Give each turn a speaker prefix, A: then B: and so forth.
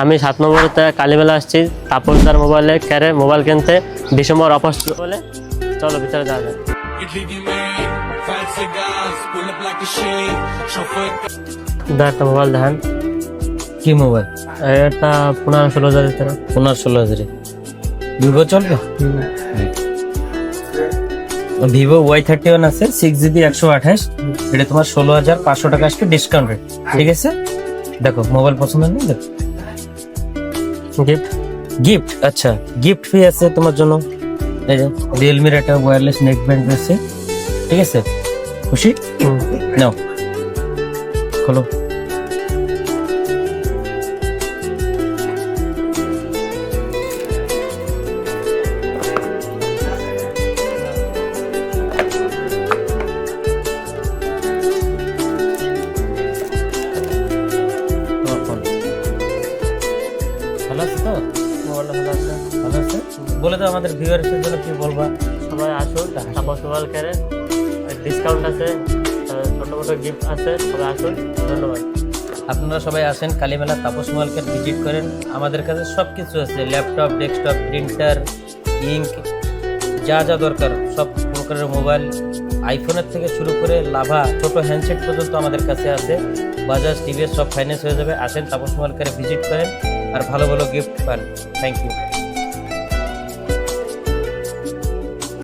A: আমি 7 নম্বরতে কালীমেলা আসছি তাপসদার মোবাইলে ক্যারে মোবাইল কিনতে ডিসেম্বর অফার বলে। চলো ভিতরে যাওয়া যাক। একটা মোবাইল দেখেন।
B: কি মোবাইল?
A: এটা 15-16 হাজার ভিতরে।
B: 15-16 হাজারে ভিভো চলবে? ভিভো Y31 আছে 6GB 128, এটা তোমার 16,500 টাকা আসবে ডিসকাউন্ট রেট। ঠিক আছে, দেখো মোবাইল পছন্দ নেই, দেখো
A: গিফট
B: গিফট। আচ্ছা, গিফট ফ্রি আছে তোমার জন্য। এই যে রিয়েলমির একটা ওয়্যারলেস নেক ব্যান্ড আছে। ঠিক আছে, খুশি? নাও খোলো। ভালো আছে তো?
A: মোবাইলটা ভালো আছে।
B: ভালো আছে। বলে দাও আমাদের ভিউয়ার্সের জন্য কি বলবা?
A: সবাই আসুন তাপস মোবাইল ক্যারে, ডিসকাউন্ট আছে, ছোট মোটো গিফট আছে, সবাই আসুন। ধন্যবাদ।
B: আপনারা সবাই আসেন কালীমেলা, তাপস মোবাইলকে ভিজিট করেন। আমাদের কাছে সব কিছু আছে, ল্যাপটপ, ডেস্কটপ, প্রিন্টার, ইঙ্ক, যা যা দরকার সব প্রকারের মোবাইল, আইফোনের থেকে শুরু করে লাভা ছোট হ্যান্ডসেট পর্যন্ত আমাদের কাছে আছে। বাজাজ, টিভিএস সব ফাইন্যান্স হয়ে যাবে। আসেন তাপস মোবাইলকে ভিজিট করেন আর ভালো ভালো গিফট পান। Thank you.